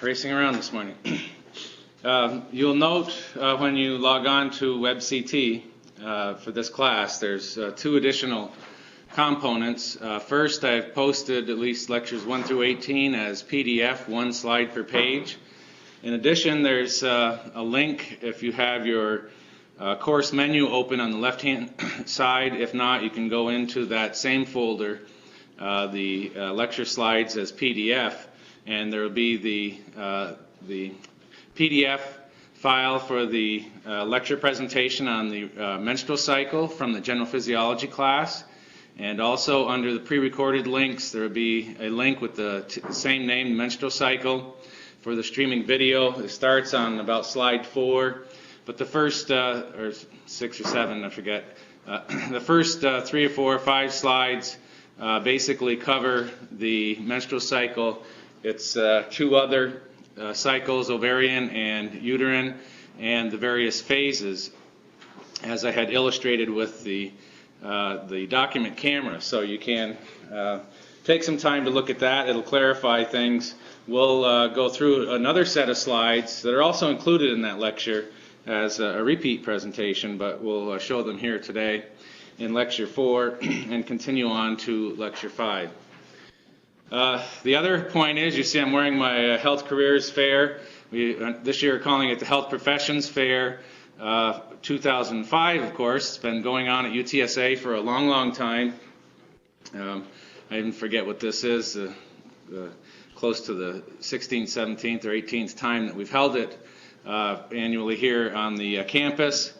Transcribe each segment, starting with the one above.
racing around this morning. You'll note when you log on to WebCT for this class, there's two additional components. First, I've posted at least lectures 1 through 18 as PDF, one slide per page. In addition, there's a link if you have your course menu open on the left-hand side. If not, you can go into that same folder, the lecture slides as PDF, and there will be the PDF file for the lecture presentation on the menstrual cycle from the general physiology class. And also under the pre-recorded links, there will be a link with the same name, menstrual cycle, for the streaming video. It starts on about slide 4, but the first, or 6 or 7, I forget, the first 3 or 4 or 5 slides basically cover the menstrual cycle. It's 2 other cycles, ovarian and uterine, and the various phases, as I had illustrated with the document camera. So you can take some time to look at that. It'll clarify things. We'll go through another set of slides that are also included in that lecture as a repeat presentation, but we'll show them here today in Lecture 4 and continue on to Lecture 5. The other point is, you see I'm wearing my Health Careers Fair. We this year are calling it the Health Professions Fair 2005, of course. It's been going on at UTSA for a long, long time. I even forget what this is, close to the 16th, 17th, or 18th time that we've held it annually here on the campus.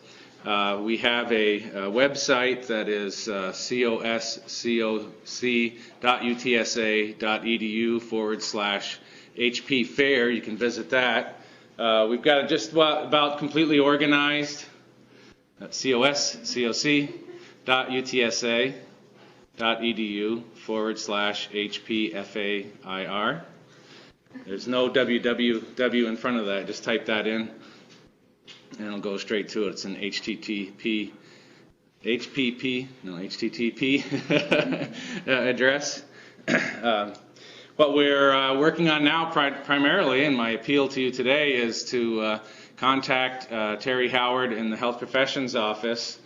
We have a website that is coscoc.utsa.edu/HP Fair. You can visit that. We've got it just about completely organized. coscoc.utsa.edu/HPFAIR. There's no www in front of that. Just type that in, and it'll go straight to it. It's an HTTP address. What we're working on now primarily, and my appeal to you today, is to contact Terry Howard in the Health Professions Office.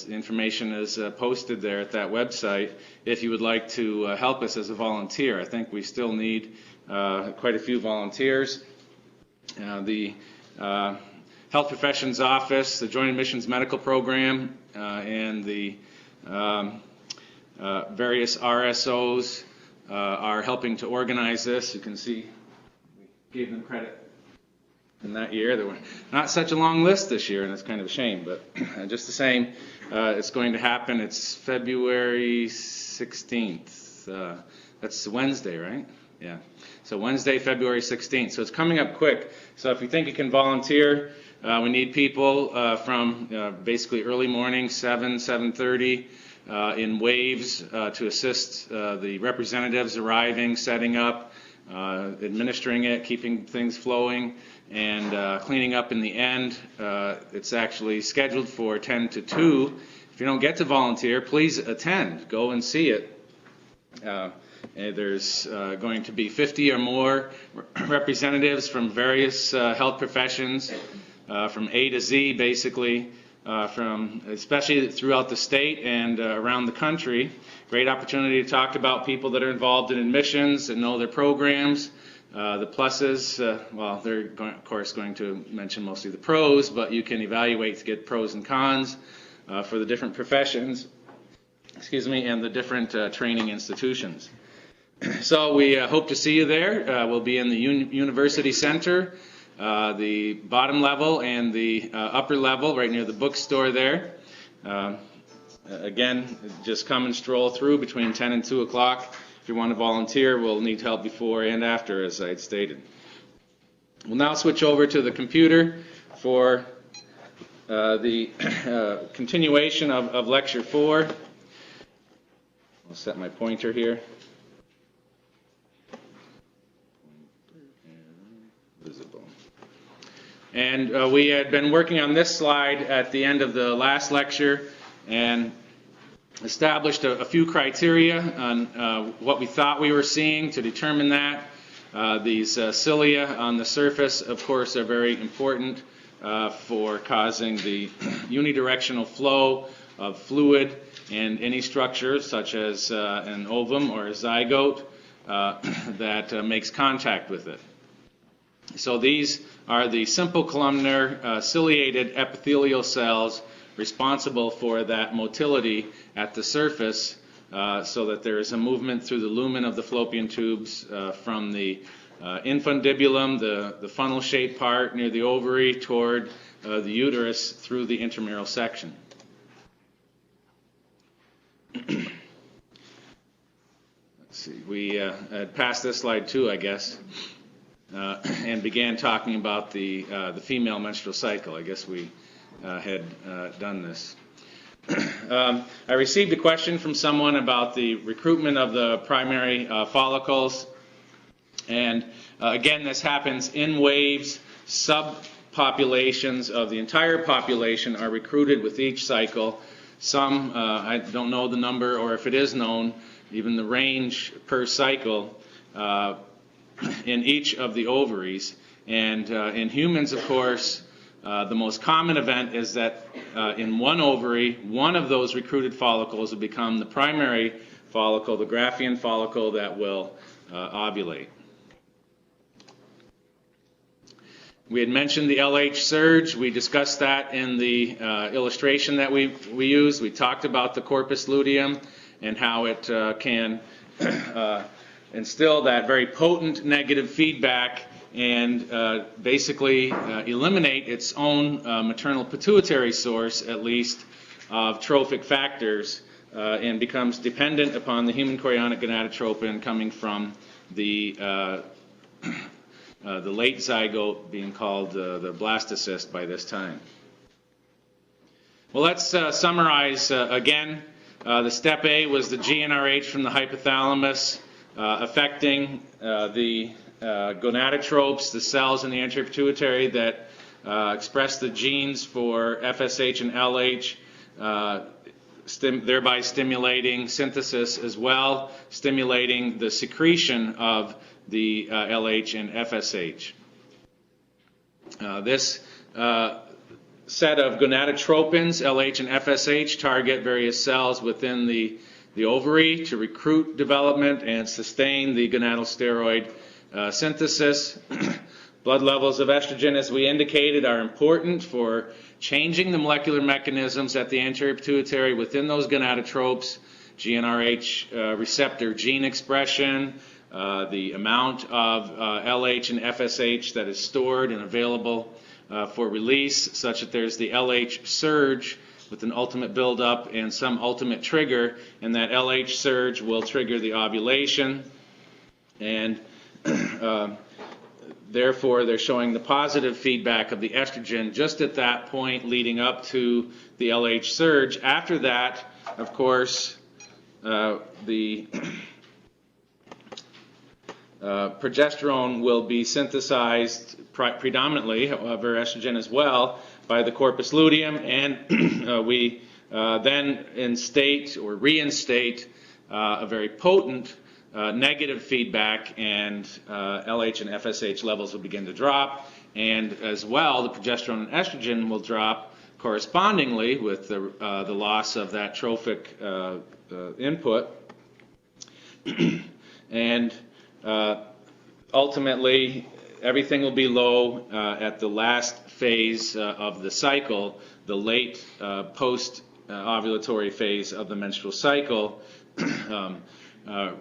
Information is posted there at that website if you would like to help us as a volunteer. I think we still need quite a few volunteers. The Health Professions Office, the Joint Admissions Medical Program, and the various RSOs are helping to organize this. You can see we gave them credit in that year. There were not such a long list this year, and it's kind of a shame, but just the same, it's going to happen. It's February 16th. That's Wednesday, right? Yeah. So Wednesday, February 16th. So it's coming up quick. So if you think you can volunteer, we need people from basically early morning, 7:30, in waves to assist the representatives arriving, setting up, administering it, keeping things flowing, and cleaning up in the end. It's actually scheduled for 10 to 2. If you don't get to volunteer, please attend. Go and see it. There's going to be 50 or more representatives from various health professions, from A to Z, basically, from especially throughout the state and around the country. Great opportunity to talk about people that are involved in admissions and know their programs. The pluses, well, they're of course going to mention mostly the pros, but you can evaluate to get pros and cons for the different professions, and the different training institutions. So we hope to see you there. We'll be in the University Center, the bottom level and the upper level, right near the bookstore there. Again, just come and stroll through between 10 and 2 o'clock. If you want to volunteer, we'll need help before and after, as I had stated. We'll now switch over to the computer for the continuation of Lecture 4. I'll set my pointer here. Visible. And we had been working on this slide at the end of the last lecture and established a few criteria on what we thought we were seeing to determine that. These cilia on the surface, of course, are very important for causing the unidirectional flow of fluid and any structure, such as an ovum or a zygote, that makes contact with it. So these are the simple columnar ciliated epithelial cells responsible for that motility at the surface, so that there is a movement through the lumen of the fallopian tubes from the infundibulum, the funnel-shaped part near the ovary, toward the uterus through the intramural section. Let's see, we had passed this slide too, I guess, and began talking about the female menstrual cycle. I guess we had done this. I received a question from someone about the recruitment of the primary follicles, and again, this happens in waves. Subpopulations of the entire population are recruited with each cycle. Some, I don't know the number, or if it is known, even the range per cycle in each of the ovaries. And in humans, of course, the most common event is that in one ovary, one of those recruited follicles will become the primary follicle, the Graafian follicle that will ovulate. We had mentioned the LH surge. We discussed that in the illustration that we used. We talked about the corpus luteum and how it can instill that very potent negative feedback and basically eliminate its own maternal pituitary source, at least, of trophic factors, and becomes dependent upon the human chorionic gonadotropin coming from the late zygote, being called the blastocyst by this time. Well, let's summarize again. The step A was the GnRH from the hypothalamus affecting the gonadotropes, the cells in the anterior pituitary that express the genes for FSH and LH, thereby stimulating synthesis as well, stimulating the secretion of the LH and FSH. This set of gonadotropins, LH and FSH, target various cells within the ovary to recruit development and sustain the gonadal steroid synthesis. Blood levels of estrogen, as we indicated, are important for changing the molecular mechanisms at the anterior pituitary within those gonadotropes, GnRH receptor gene expression, the amount of LH and FSH that is stored and available for release, such that there's the LH surge with an ultimate buildup and some ultimate trigger, and that LH surge will trigger the ovulation, and therefore they're showing the positive feedback of the estrogen just at that point leading up to the LH surge. After that, of course, the progesterone will be synthesized predominantly, however, estrogen as well, by the corpus luteum, and we then instate or reinstate a very potent negative feedback, and LH and FSH levels will begin to drop, and as well the progesterone and estrogen will drop correspondingly with the loss of that trophic input, and ultimately everything will be low at the last phase of the cycle, the late post-ovulatory phase of the menstrual cycle,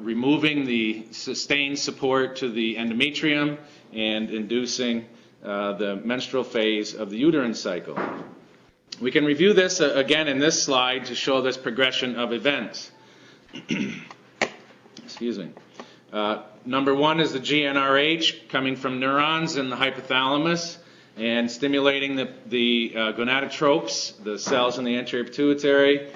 removing the sustained support to the endometrium and inducing the menstrual phase of the uterine cycle. We can review this again in this slide to show this progression of events. Excuse me. Number one is the GnRH coming from neurons in the hypothalamus and stimulating the gonadotropes, the cells in the anterior pituitary,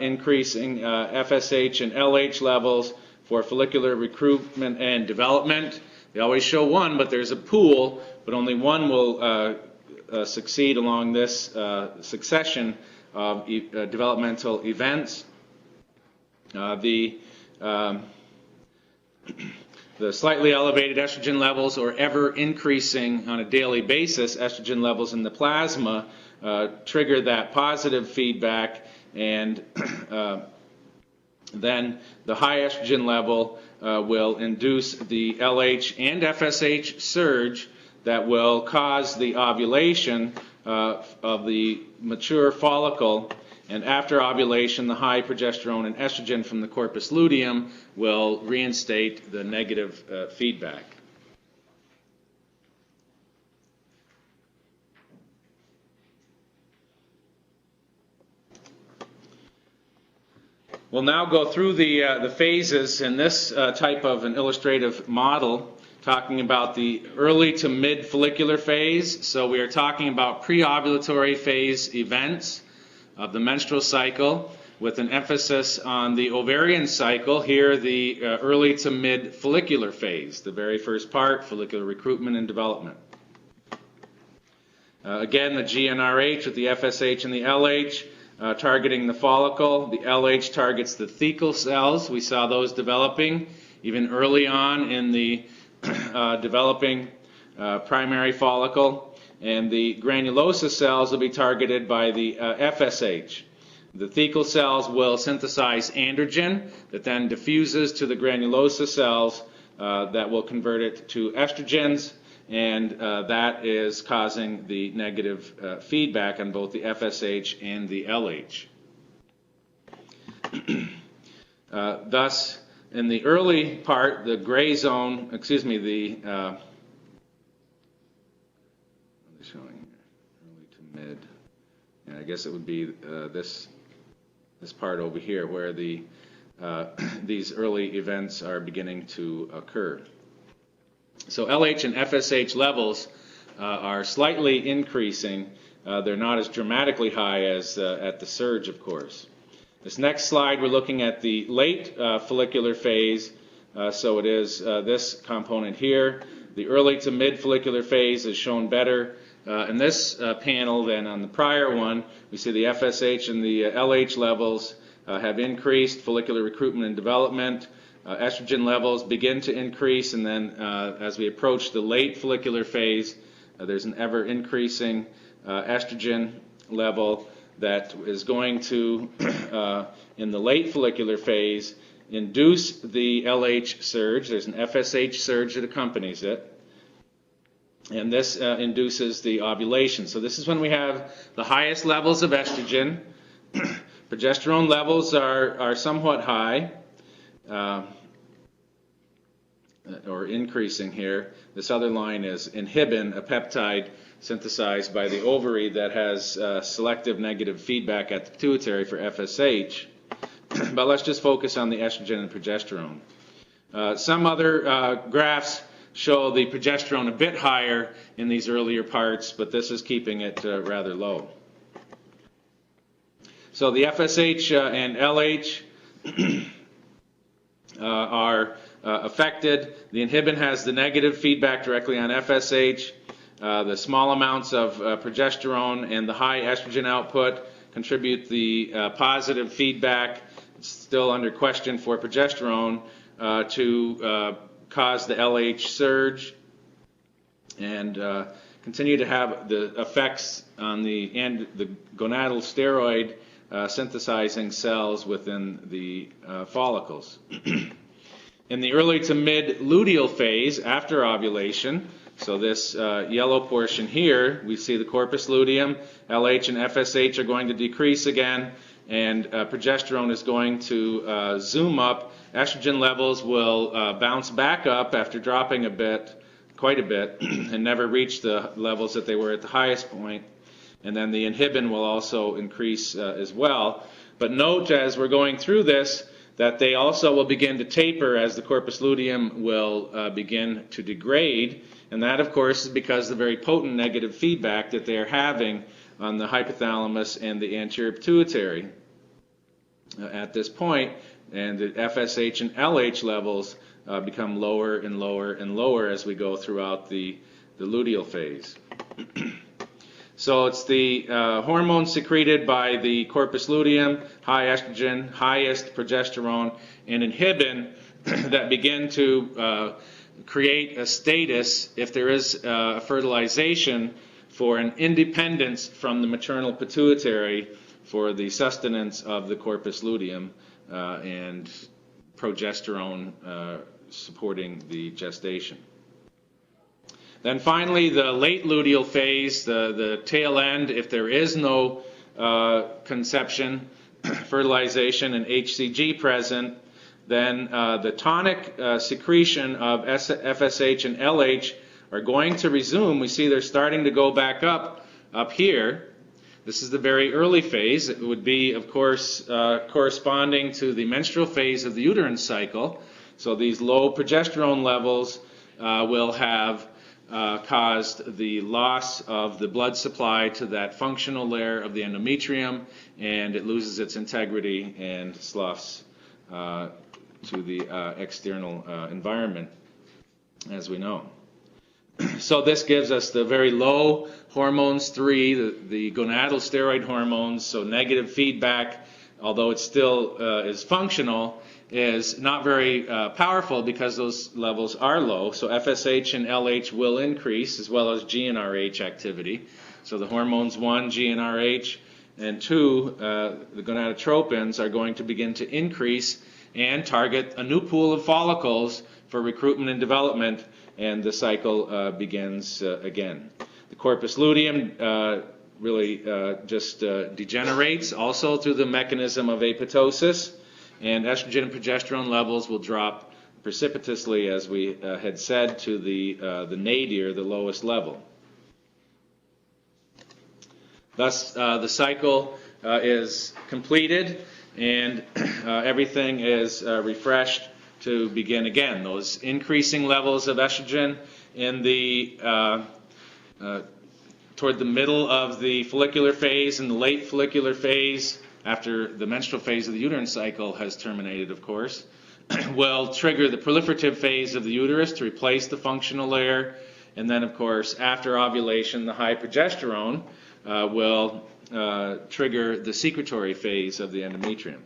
increasing FSH and LH levels for follicular recruitment and development. They always show one, but there's a pool, but only one will succeed along this succession of developmental events. The the slightly elevated estrogen levels or ever increasing on a daily basis estrogen levels in the plasma trigger that positive feedback, and then the high estrogen level will induce the LH and FSH surge that will cause the ovulation of the mature follicle, and after ovulation the high progesterone and estrogen from the corpus luteum will reinstate the negative feedback. We'll now go through the phases in this type of an illustrative model, talking about the early to mid follicular phase. So we are talking about pre-ovulatory phase events of the menstrual cycle, with an emphasis on the ovarian cycle. Here, the early to mid follicular phase, the very first part, follicular recruitment and development. Again, the GnRH with the FSH and the LH targeting the follicle. The LH targets the thecal cells. We saw those developing even early on in the developing primary follicle. And the granulosa cells will be targeted by the FSH. The thecal cells will synthesize androgen that then diffuses to the granulosa cells that will convert it to estrogens, and that is causing the negative feedback on both the FSH and the LH. Thus, in the early part, the gray zone, showing early to mid, and I guess it would be this part over here where the these early events are beginning to occur. So LH and FSH levels are slightly increasing. They're not as dramatically high as at the surge, of course. This next slide, we're looking at the late follicular phase. So it is this component here. The early to mid follicular phase is shown better in this panel than on the prior one. We see the FSH and the LH levels have increased, follicular recruitment and development. Estrogen levels begin to increase, and then as we approach the late follicular phase, there's an ever increasing estrogen level that is going to, in the late follicular phase, induce the LH surge. There's an FSH surge that accompanies it, and this induces the ovulation. So this is when we have the highest levels of estrogen. Progesterone levels are somewhat high, or increasing here. This other line is inhibin, a peptide synthesized by the ovary that has selective negative feedback at the pituitary for FSH. But let's just focus on the estrogen and progesterone. Some other graphs show the progesterone a bit higher in these earlier parts, but this is keeping it rather low. So the FSH and LH are affected. The inhibin has the negative feedback directly on FSH. The small amounts of progesterone and the high estrogen output contribute the positive feedback. It's still under question for progesterone to cause the LH surge and continue to have the effects on the gonadal steroid synthesizing cells within the follicles. In the early to mid luteal phase after ovulation, so this yellow portion here, we see the corpus luteum, LH and FSH are going to decrease again, and progesterone is going to zoom up. Estrogen levels will bounce back up after dropping quite a bit, and never reach the levels that they were at the highest point. And then the inhibin will also increase as well. But note as we're going through this that they also will begin to taper as the corpus luteum will begin to degrade. And that, of course, is because of the very potent negative feedback that they are having on the hypothalamus and the anterior pituitary at this point. And the FSH and LH levels become lower and lower and lower as we go throughout the luteal phase. So it's the hormones secreted by the corpus luteum, high estrogen, highest progesterone, and inhibin that begin to create a status, if there is a fertilization, for an independence from the maternal pituitary for the sustenance of the corpus luteum and progesterone supporting the gestation. Then finally, the late luteal phase, the tail end, if there is no conception, fertilization, and HCG present, then the tonic secretion of FSH and LH are going to resume. We see they're starting to go back up here. This is the very early phase. It would be, of course, corresponding to the menstrual phase of the uterine cycle. So these low progesterone levels will have caused the loss of the blood supply to that functional layer of the endometrium, and it loses its integrity and sloughs to the external environment, as we know. So this gives us the very low hormones 3, the gonadal steroid hormones, so negative feedback, although it still is functional, is not very powerful because those levels are low. So FSH and LH will increase, as well as GnRH activity. So the hormones 1, GnRH, and 2, the gonadotropins, are going to begin to increase and target a new pool of follicles for recruitment and development, and the cycle begins again. The corpus luteum really just degenerates also through the mechanism of apoptosis, and estrogen and progesterone levels will drop precipitously, as we had said, to the nadir, the lowest level. Thus, the cycle is completed, and everything is refreshed to begin again. Those increasing levels of estrogen in the toward the middle of the follicular phase and the late follicular phase, after the menstrual phase of the uterine cycle has terminated, of course, will trigger the proliferative phase of the uterus to replace the functional layer, and then, of course, after ovulation, the high progesterone will trigger the secretory phase of the endometrium.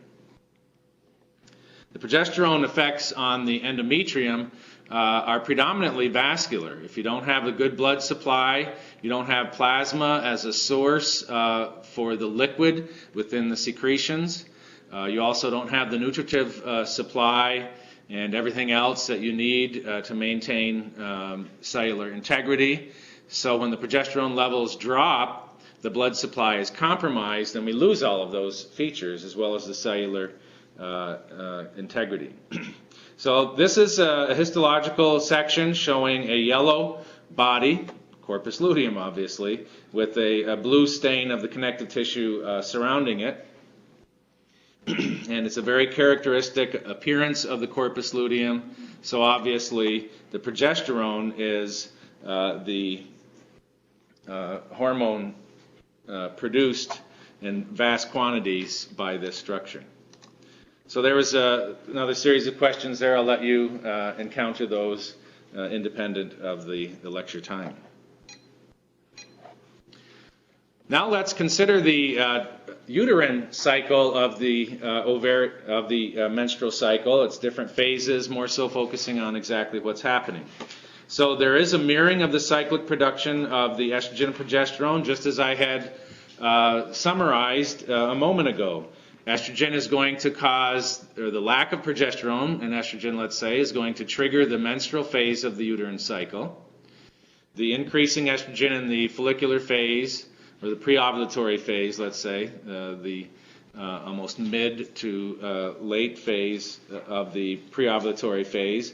The progesterone effects on the endometrium are predominantly vascular. If you don't have a good blood supply, you don't have plasma as a source for the liquid within the secretions. You also don't have the nutritive supply and everything else that you need to maintain cellular integrity. So when the progesterone levels drop, the blood supply is compromised, and we lose all of those features as well as the cellular integrity. So this is a histological section showing a yellow body, corpus luteum obviously, with a blue stain of the connective tissue surrounding it. And it's a very characteristic appearance of the corpus luteum. So obviously the progesterone is the hormone produced in vast quantities by this structure. So there was another series of questions there. I'll let you encounter those independent of the lecture time. Now let's consider the uterine cycle of the menstrual cycle. It's different phases, more so focusing on exactly what's happening. So there is a mirroring of the cyclic production of the estrogen and progesterone, just as I had summarized a moment ago. Estrogen is going to cause, or the lack of progesterone and estrogen, let's say, is going to trigger the menstrual phase of the uterine cycle. The increasing estrogen in the follicular phase, or the preovulatory phase, let's say, the almost mid to late phase of the preovulatory phase,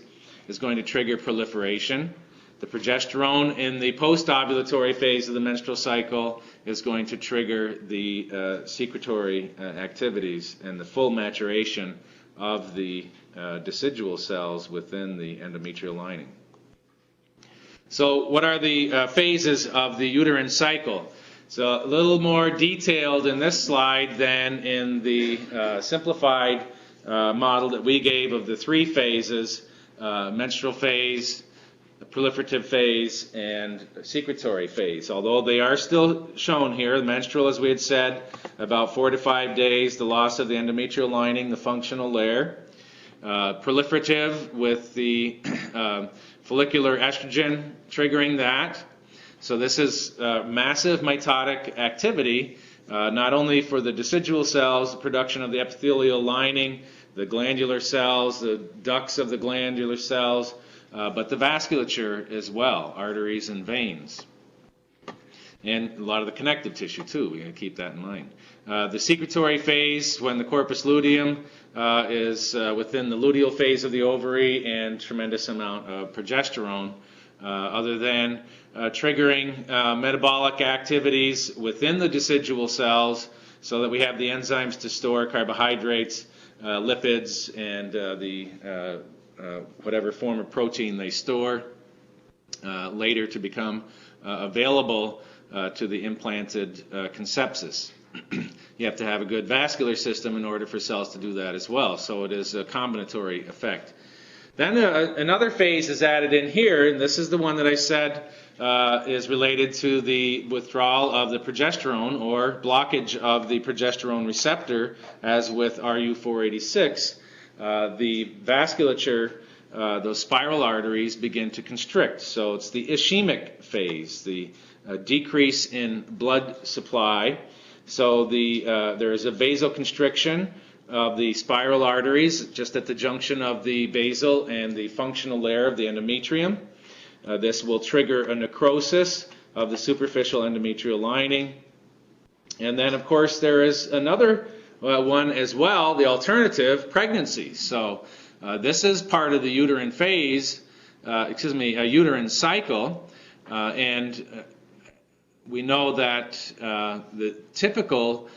is going to trigger proliferation. The progesterone in the postovulatory phase of the menstrual cycle is going to trigger the secretory activities and the full maturation of the decidual cells within the endometrial lining. So what are the phases of the uterine cycle? So a little more detailed in this slide than in the simplified model that we gave of the 3 phases, menstrual phase, the proliferative phase, and secretory phase. Although they are still shown here, the menstrual, as we had said, about 4 to 5 days, the loss of the endometrial lining, the functional layer. proliferative with the follicular estrogen triggering that. So this is massive mitotic activity, not only for the decidual cells, the production of the epithelial lining, the glandular cells, the ducts of the glandular cells, but the vasculature as well, arteries and veins. And a lot of the connective tissue too, we got to keep that in mind. The secretory phase, when the corpus luteum is within the luteal phase of the ovary, and tremendous amount of progesterone, other than triggering metabolic activities within the decidual cells so that we have the enzymes to store carbohydrates, lipids, and the whatever form of protein they store later to become available to the implanted conceptus. You have to have a good vascular system in order for cells to do that as well. So it is a combinatory effect. Then another phase is added in here, and this is the one that I said is related to the withdrawal of the progesterone or blockage of the progesterone receptor, as with RU486. The vasculature, those spiral arteries begin to constrict. So it's the ischemic phase, the decrease in blood supply. So there is a vasoconstriction of the spiral arteries just at the junction of the basal and the functional layer of the endometrium. This will trigger a necrosis of the superficial endometrial lining. And then, of course, there is another one as well, the alternative, pregnancy. So this is part of the uterine phase, uterine cycle, and we know that the typical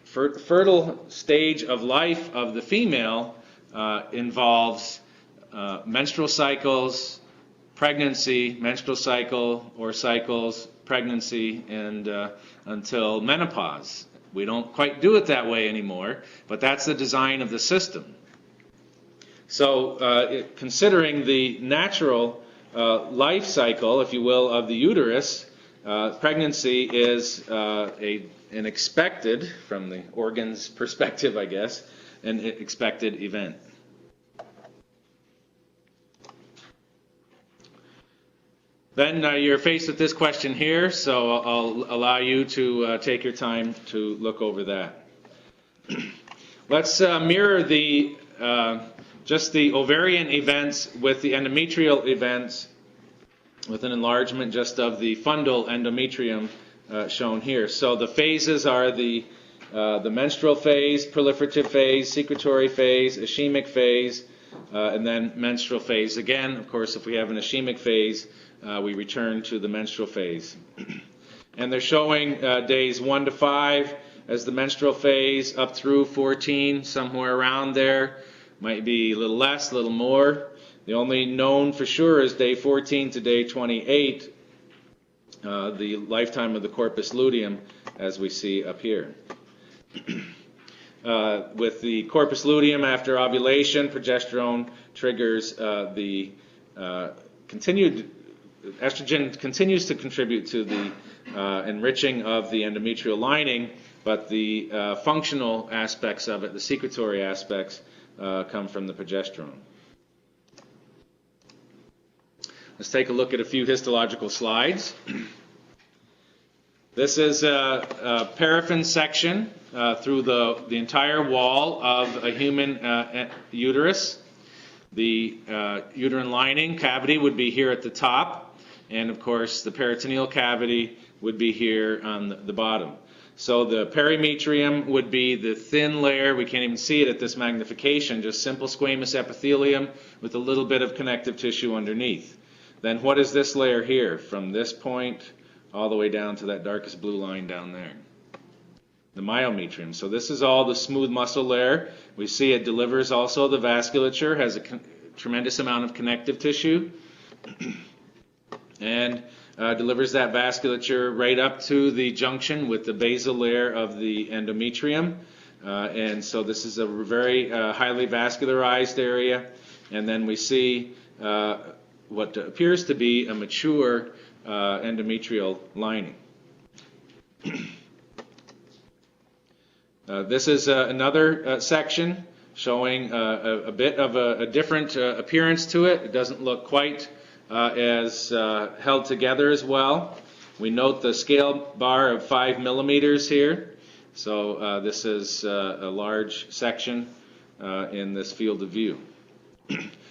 fertile stage of life of the female involves menstrual cycles, pregnancy, menstrual cycle or cycles, pregnancy, and until menopause. We don't quite do it that way anymore, but that's the design of the system. So considering the natural life cycle, if you will, of the uterus, pregnancy is an expected, from the organ's perspective, I guess, an expected event. Then you're faced with this question here, so I'll allow you to take your time to look over that. Let's mirror the just the ovarian events with the endometrial events with an enlargement just of the fundal endometrium shown here. So the phases are the menstrual phase, proliferative phase, secretory phase, ischemic phase, and then menstrual phase. Again, of course, if we have an ischemic phase, we return to the menstrual phase. And they're showing days 1 to 5 as the menstrual phase, up through 14, somewhere around there. Might be a little less, a little more. The only known for sure is day 14 to day 28, the lifetime of the corpus luteum, as we see up here. With the corpus luteum after ovulation, progesterone triggers the estrogen continues to contribute to the enriching of the endometrial lining, but the functional aspects of it, the secretory aspects, come from the progesterone. Let's take a look at a few histological slides. This is a paraffin section through the entire wall of a human uterus. The uterine lining cavity would be here at the top, and of course the peritoneal cavity would be here on the bottom. So the perimetrium would be the thin layer. We can't even see it at this magnification, just simple squamous epithelium with a little bit of connective tissue underneath. Then what is this layer here, from this point all the way down to that darkest blue line down there? The myometrium. So this is all the smooth muscle layer. We see it delivers also the vasculature, has a tremendous amount of connective tissue, and delivers that vasculature right up to the junction with the basal layer of the endometrium. And so this is a very highly vascularized area. And then we see what appears to be a mature endometrial lining. This is another section showing a bit of a different appearance to it. It doesn't look quite as held together as well. We note the scale bar of 5 millimeters here. So this is a large section in this field of view.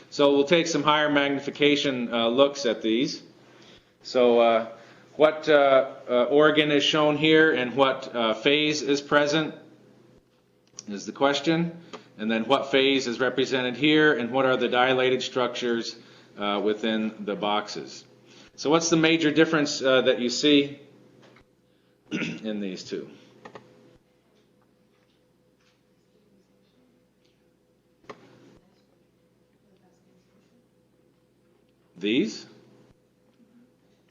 So we'll take some higher magnification looks at these. So what organ is shown here and what phase is present is the question. And then what phase is represented here and what are the dilated structures within the boxes. So what's the major difference that you see in these two? These?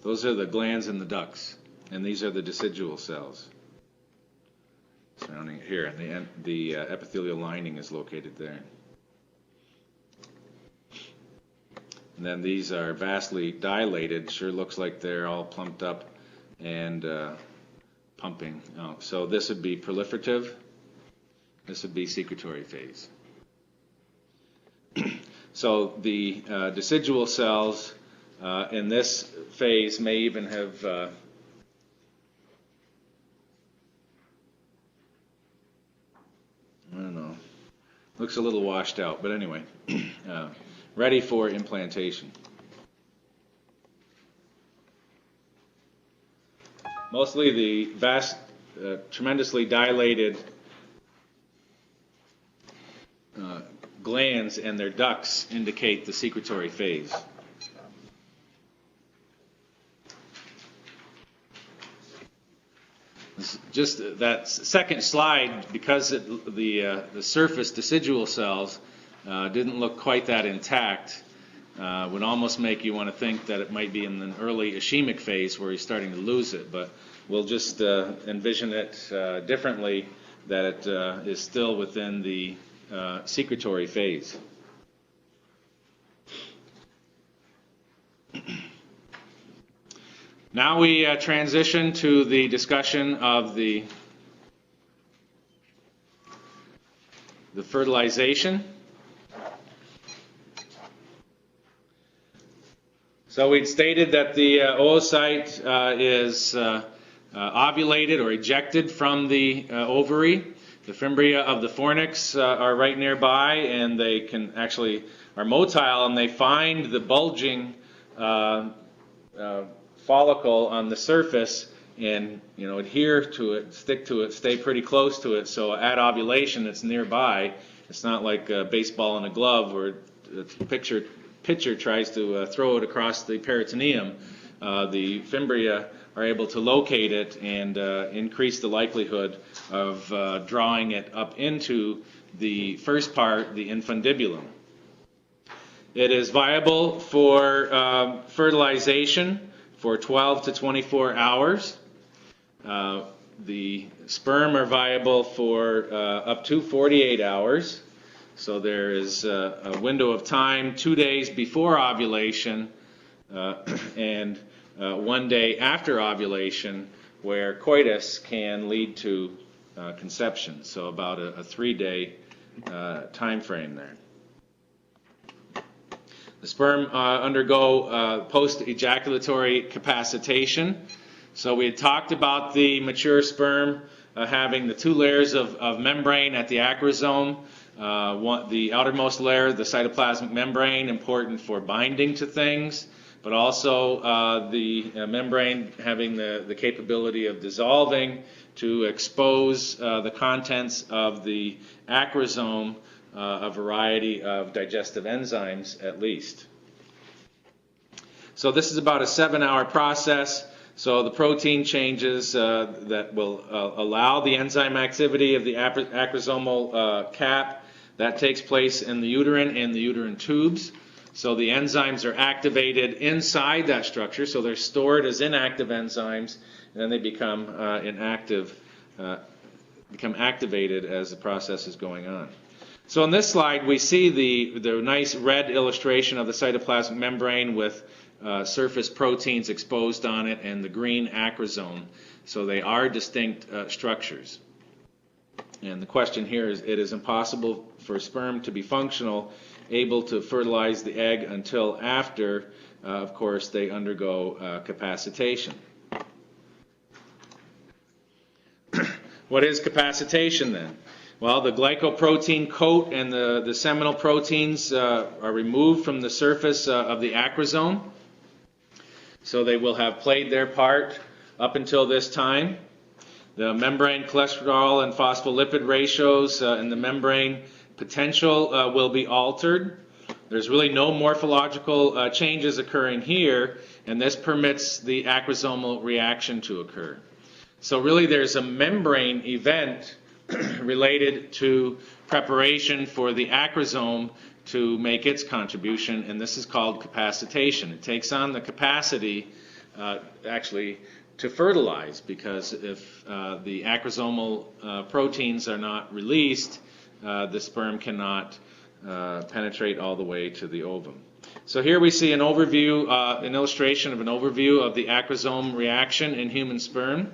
Those are the glands and the ducts, and these are the decidual cells surrounding it here, and the epithelial lining is located there. And then these are vastly dilated. Sure looks like they're all plumped up and pumping. So this would be proliferative. This would be secretory phase. So the decidual cells in this phase may even have I don't know. Looks a little washed out, but anyway, ready for implantation. Mostly the vast, tremendously dilated glands and their ducts indicate the secretory phase. Just that second slide, because the surface decidual cells didn't look quite that intact, would almost make you want to think that it might be in an early ischemic phase where he's starting to lose it. But we'll just envision it differently, that it is still within the secretory phase. Now we transition to the discussion of the fertilization. So we'd stated that the oocyte is ovulated or ejected from the ovary. The fimbria of the fornix are right nearby, and they can actually are motile, and they find the bulging follicle on the surface and adhere to it, stick to it, stay pretty close to it. So at ovulation, it's nearby. It's not like a baseball in a glove where the pitcher tries to throw it across the peritoneum. The fimbria are able to locate it and increase the likelihood of drawing it up into the first part, the infundibulum. It is viable for fertilization for 12 to 24 hours. The sperm are viable for up to 48 hours. So there is a window of time 2 days before ovulation and 1 day after ovulation where coitus can lead to conception. So about a 3-day time frame there. The sperm undergo post-ejaculatory capacitation. So we had talked about the mature sperm having the 2 layers of membrane at the acrosome. The outermost layer, the cytoplasmic membrane, important for binding to things, but also the membrane having the capability of dissolving to expose the contents of the acrosome, a variety of digestive enzymes at least. So this is about a 7-hour process. So the protein changes that will allow the enzyme activity of the acrosomal cap, that takes place in the uterine and the uterine tubes. So the enzymes are activated inside that structure. So they're stored as inactive enzymes, and then they become activated as the process is going on. So in this slide, we see the nice red illustration of the cytoplasmic membrane with surface proteins exposed on it and the green acrosome. So they are distinct structures. And the question here is, it is impossible for sperm to be functional, able to fertilize the egg until after, of course, they undergo capacitation. What is capacitation then? Well, the glycoprotein coat and the seminal proteins are removed from the surface of the acrosome. So they will have played their part up until this time. The membrane cholesterol and phospholipid ratios in the membrane potential will be altered. There's really no morphological changes occurring here, and this permits the acrosomal reaction to occur. So really there's a membrane event related to preparation for the acrosome to make its contribution, and this is called capacitation. It takes on the capacity actually to fertilize, because if the acrosomal proteins are not released, the sperm cannot penetrate all the way to the ovum. So here we see an overview, an illustration of an overview of the acrosome reaction in human sperm.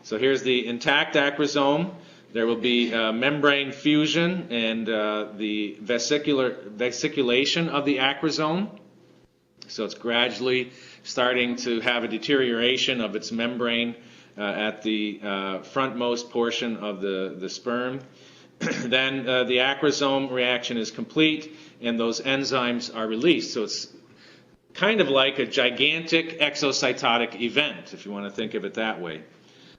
So here's the intact acrosome. There will be membrane fusion and the vesiculation of the acrosome. So it's gradually starting to have a deterioration of its membrane at the frontmost portion of the sperm. Then the acrosome reaction is complete and those enzymes are released. So it's kind of like a gigantic exocytotic event, if you want to think of it that way.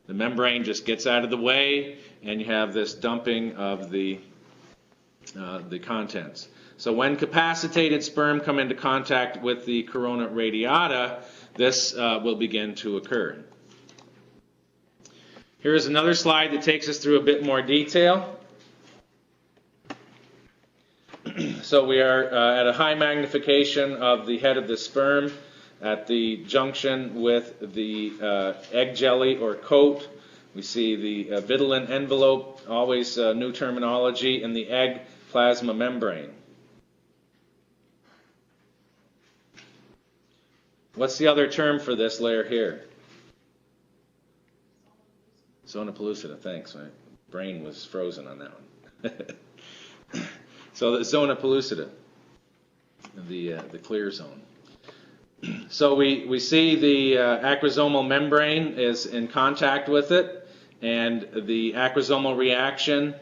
The membrane just gets out of the way, and you have this dumping of the contents. So when capacitated sperm come into contact with the corona radiata, this will begin to occur. Here is another slide that takes us through a bit more detail. So we are at a high magnification of the head of the sperm at the junction with the egg jelly or coat. We see the vitelline envelope, always new terminology, and the egg plasma membrane. What's the other term for this layer here? Zona pellucida, thanks. My brain was frozen on that one. So the zona pellucida, the clear zone. So we see the acrosomal membrane is in contact with it, and the acrosomal reaction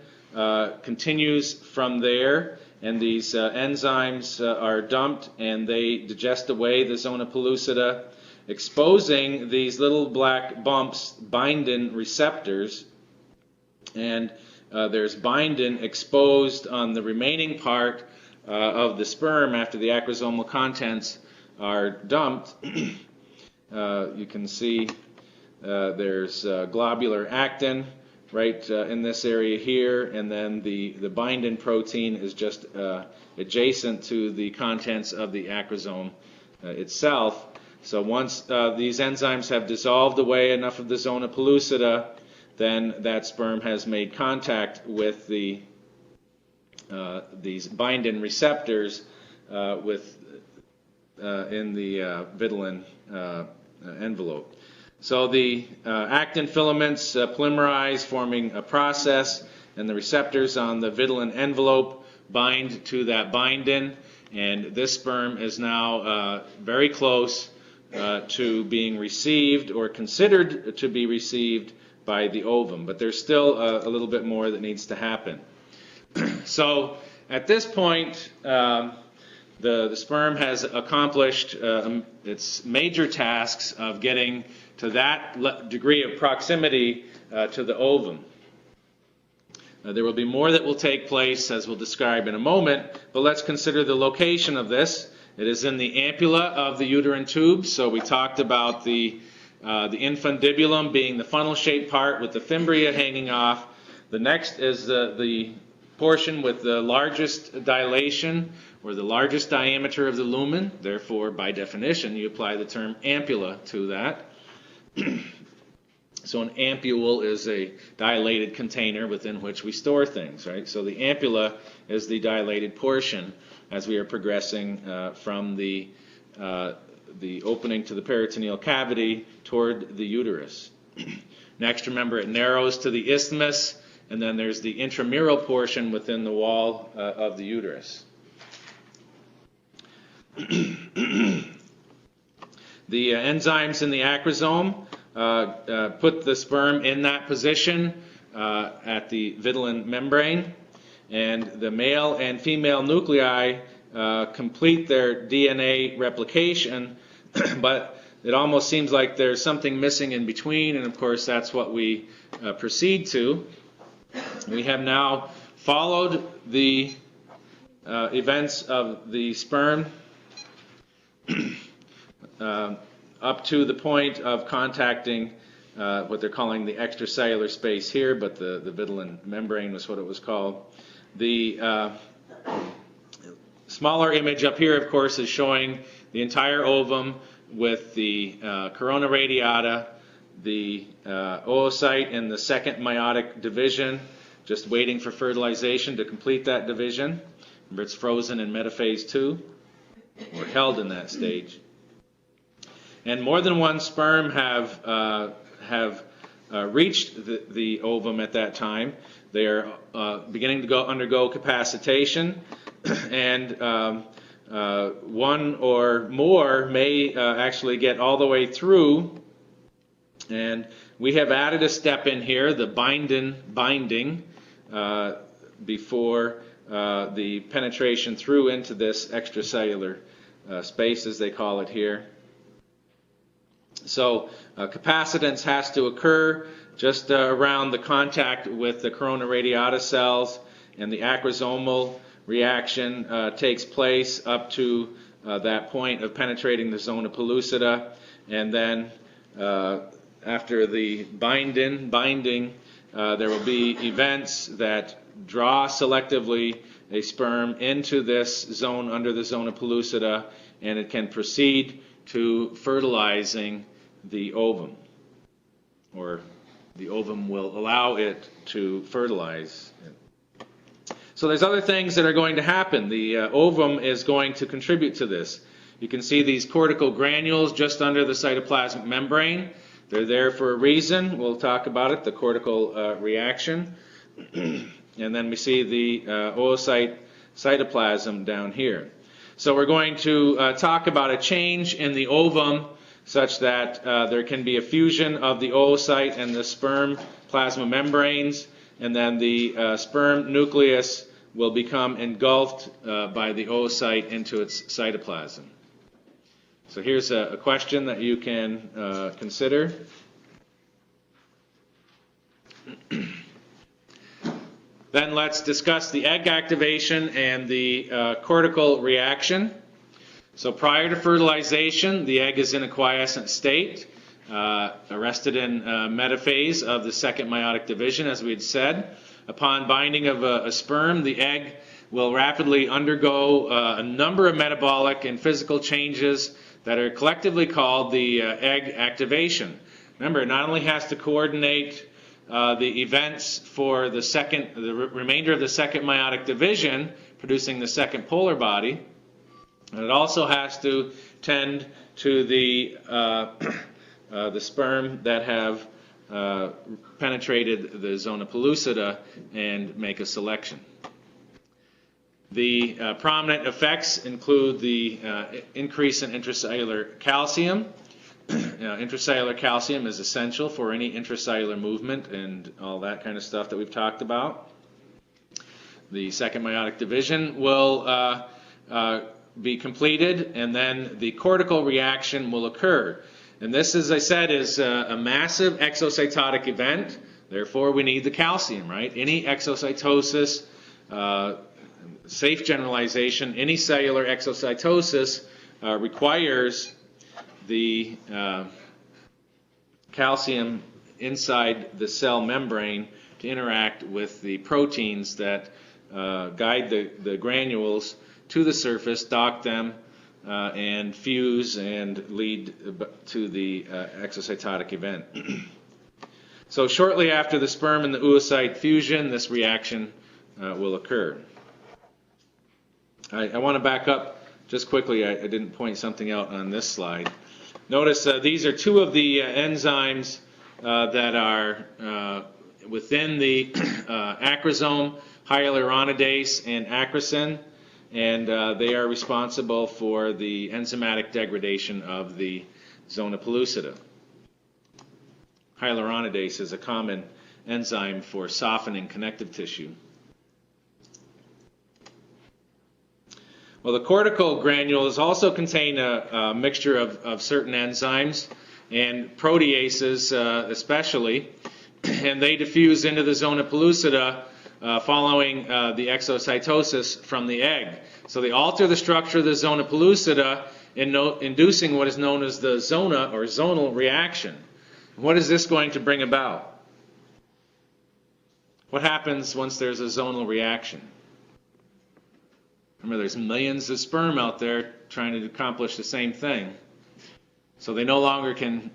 continues from there, and these enzymes are dumped and they digest away the zona pellucida, exposing these little black bumps, bindin receptors, and there's bindin exposed on the remaining part of the sperm after the acrosomal contents are dumped. You can see there's globular actin right in this area here, and then the bindin protein is just adjacent to the contents of the acrosome itself. So once these enzymes have dissolved away enough of the zona pellucida, then that sperm has made contact with these bindin receptors in the vitelline envelope. So the actin filaments polymerize, forming a process, and the receptors on the vitelline envelope bind to that bindin, and this sperm is now very close to being received or considered to be received by the ovum. But there's still a little bit more that needs to happen. So at this point, the sperm has accomplished its major tasks of getting to that degree of proximity to the ovum. There will be more that will take place, as we'll describe in a moment, but let's consider the location of this. It is in the ampulla of the uterine tube. So we talked about the infundibulum being the funnel-shaped part with the fimbria hanging off. The next is the portion with the largest dilation, or the largest diameter of the lumen. Therefore, by definition, you apply the term ampulla to that. So an ampule is a dilated container within which we store things, right? So the ampulla is the dilated portion as we are progressing from the opening to the peritoneal cavity toward the uterus. Next, remember, it narrows to the isthmus, and then there's the intramural portion within the wall of the uterus. The enzymes in the acrosome put the sperm in that position at the vitelline membrane, and the male and female nuclei complete their DNA replication, but it almost seems like there's something missing in between, and of course that's what we proceed to. We have now followed the events of the sperm up to the point of contacting what they're calling the extracellular space here, but the vitelline membrane was what it was called. The smaller image up here, of course, is showing the entire ovum with the corona radiata, the oocyte in the second meiotic division, just waiting for fertilization to complete that division. Remember, it's frozen in metaphase 2, or held in that stage. And more than one sperm have reached the ovum at that time. They are beginning to undergo capacitation, and one or more may actually get all the way through. And we have added a step in here, the binding, before the penetration through into this extracellular space, as they call it here. So capacitance has to occur just around the contact with the corona radiata cells, and the acrosomal reaction takes place up to that point of penetrating the zona pellucida, and then after the binding, there will be events that draw selectively a sperm into this zone under the zona pellucida, and it can proceed to fertilizing the ovum, or the ovum will allow it to fertilize. So there's other things that are going to happen. The ovum is going to contribute to this. You can see these cortical granules just under the cytoplasmic membrane. They're there for a reason. We'll talk about it, the cortical reaction. And then we see the oocyte cytoplasm down here. So we're going to talk about a change in the ovum such that there can be a fusion of the oocyte and the sperm plasma membranes, and then the sperm nucleus will become engulfed by the oocyte into its cytoplasm. So here's a question that you can consider. Then let's discuss the egg activation and the cortical reaction. So prior to fertilization, the egg is in a quiescent state, arrested in metaphase of the second meiotic division, as we had said. Upon binding of a sperm, the egg will rapidly undergo a number of metabolic and physical changes that are collectively called the egg activation. Remember, it not only has to coordinate the events for the remainder of the second meiotic division, producing the second polar body, and it also has to tend to the sperm that have penetrated the zona pellucida and make a selection. The prominent effects include the increase in intracellular calcium. Intracellular calcium is essential for any intracellular movement and all that kind of stuff that we've talked about. The second meiotic division will be completed, and then the cortical reaction will occur. And this, as I said, is a massive exocytotic event. Therefore, we need the calcium, right? Any exocytosis, safe generalization, any cellular exocytosis requires the calcium inside the cell membrane to interact with the proteins that guide the granules to the surface, dock them, and fuse and lead to the exocytotic event. So shortly after the sperm and the oocyte fusion, this reaction will occur. I want to back up just quickly. I didn't point something out on this slide. Notice these are two of the enzymes that are within the acrosome, hyaluronidase and acrosin, and they are responsible for the enzymatic degradation of the zona pellucida. Hyaluronidase is a common enzyme for softening connective tissue. Well, the cortical granules also contain a mixture of certain enzymes and proteases especially, and they diffuse into the zona pellucida following the exocytosis from the egg. So they alter the structure of the zona pellucida, inducing what is known as the zona or zonal reaction. What is this going to bring about? What happens once there's a zonal reaction? Remember, there's millions of sperm out there trying to accomplish the same thing. So they no longer can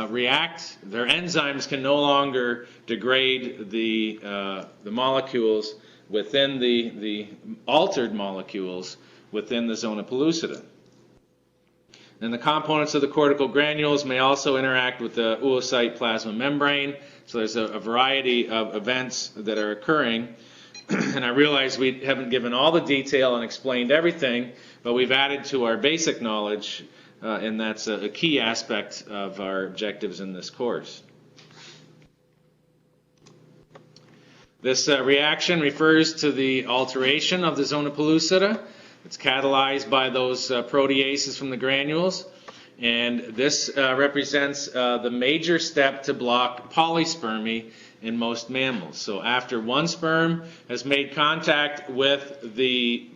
react. Their enzymes can no longer degrade the molecules within the altered molecules within the zona pellucida. And the components of the cortical granules may also interact with the oocyte plasma membrane. So there's a variety of events that are occurring. And I realize we haven't given all the detail and explained everything, but we've added to our basic knowledge, and that's a key aspect of our objectives in this course. This reaction refers to the alteration of the zona pellucida. It's catalyzed by those proteases from the granules, and this represents the major step to block polyspermy in most mammals. So after one sperm has made contact with the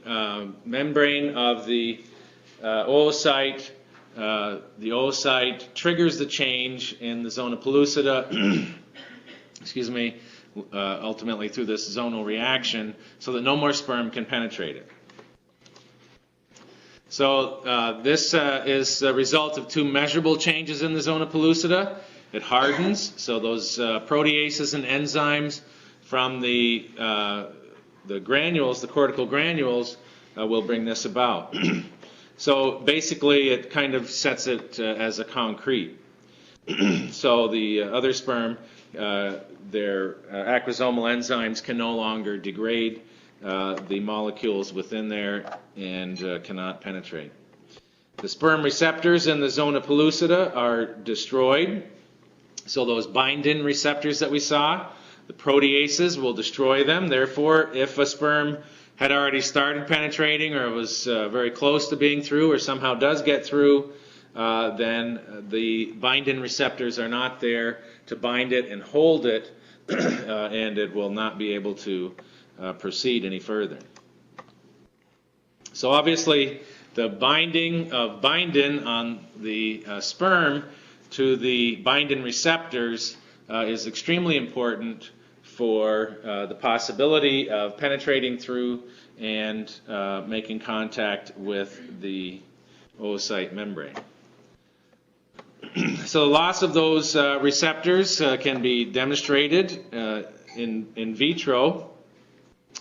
membrane of the oocyte, the oocyte triggers the change in the zona pellucida, excuse me, ultimately through this zonal reaction, so that no more sperm can penetrate it. So this is the result of two measurable changes in the zona pellucida. It hardens, so those proteases and enzymes from the granules, the cortical granules, will bring this about. So basically it kind of sets it as a concrete. So the other sperm, their acrosomal enzymes can no longer degrade the molecules within there and cannot penetrate. The sperm receptors in the zona pellucida are destroyed. So those bind-in receptors that we saw, the proteases will destroy them. Therefore, if a sperm had already started penetrating or was very close to being through or somehow does get through, then the bind-in receptors are not there to bind it and hold it, and it will not be able to proceed any further. So obviously, the binding of bind-in on the sperm to the bind-in receptors is extremely important for the possibility of penetrating through and making contact with the oocyte membrane. So the loss of those receptors can be demonstrated in vitro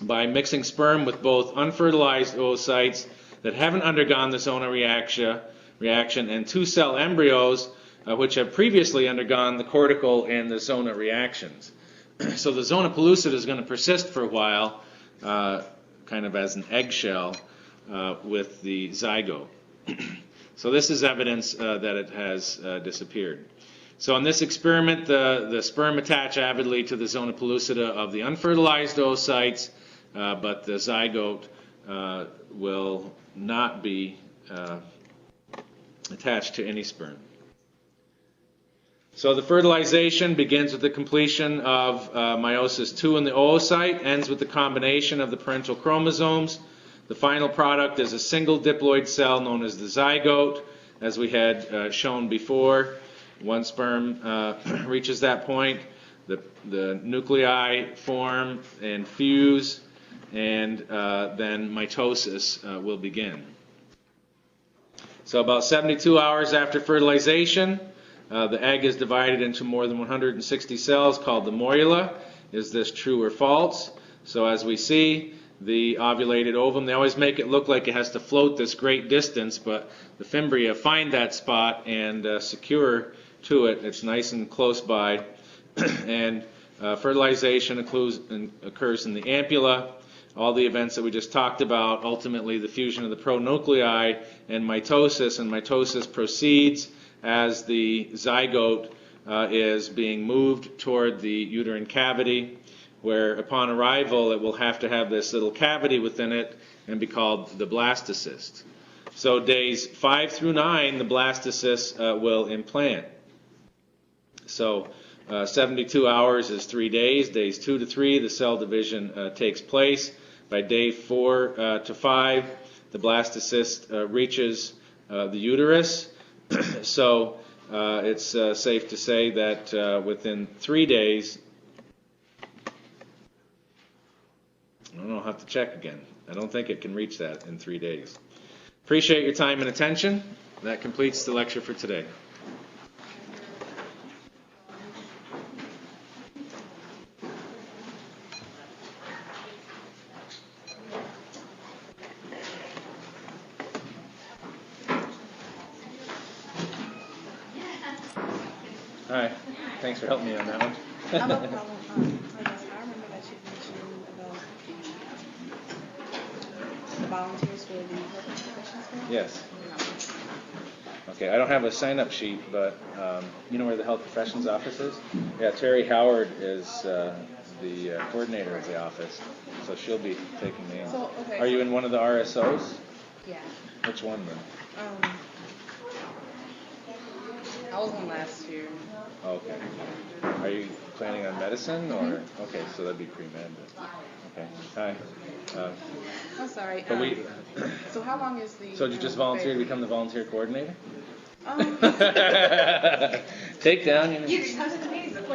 by mixing sperm with both unfertilized oocytes that haven't undergone the zona reaction and two-cell embryos which have previously undergone the cortical and the zona reactions. So the zona pellucida is going to persist for a while, kind of as an eggshell with the zygote. So this is evidence that it has disappeared. So in this experiment, the sperm attach avidly to the zona pellucida of the unfertilized oocytes, but the zygote will not be attached to any sperm. So the fertilization begins with the completion of meiosis II in the oocyte, ends with the combination of the parental chromosomes. The final product is a single diploid cell known as the zygote, as we had shown before. One sperm reaches that point, the nuclei form and fuse, and then mitosis will begin. So about 72 hours after fertilization, the egg is divided into more than 160 cells called the morula. Is this true or false? So as we see, the ovulated ovum, they always make it look like it has to float this great distance, but the fimbria find that spot and secure to it. It's nice and close by. And Fertilization occurs in the ampulla. All the events that we just talked about, ultimately the fusion of the pronuclei and mitosis proceeds as the zygote is being moved toward the uterine cavity, where upon arrival it will have to have this little cavity within it and be called the blastocyst. So days 5 through 9, the blastocyst will implant. So 72 hours is 3 days. Days 2 to 3, the cell division takes place. By day 4 to 5, the blastocyst reaches the uterus. So it's safe to say that within 3 days, I don't know, I'll have to check again. I don't think it can reach that in 3 days. Appreciate your time and attention. That completes the lecture for today. Hi. Thanks for helping me on that one. No problem. I remember that you mentioned about the volunteers for the health professions fair? Yes. Okay, I don't have a sign-up sheet, but you know where the health professions office is? Yeah, Terry Howard is the coordinator of the office, so she'll be taking me in. So, okay. Are you in one of the RSOs? Yeah. Which one then? I was on last year. Okay. Are you planning on medicine or? Okay, so that'd be pre-med. Okay. Hi. I'm sorry. But so how long is the? So did you just volunteer to become the volunteer coordinator? Um, Take down. You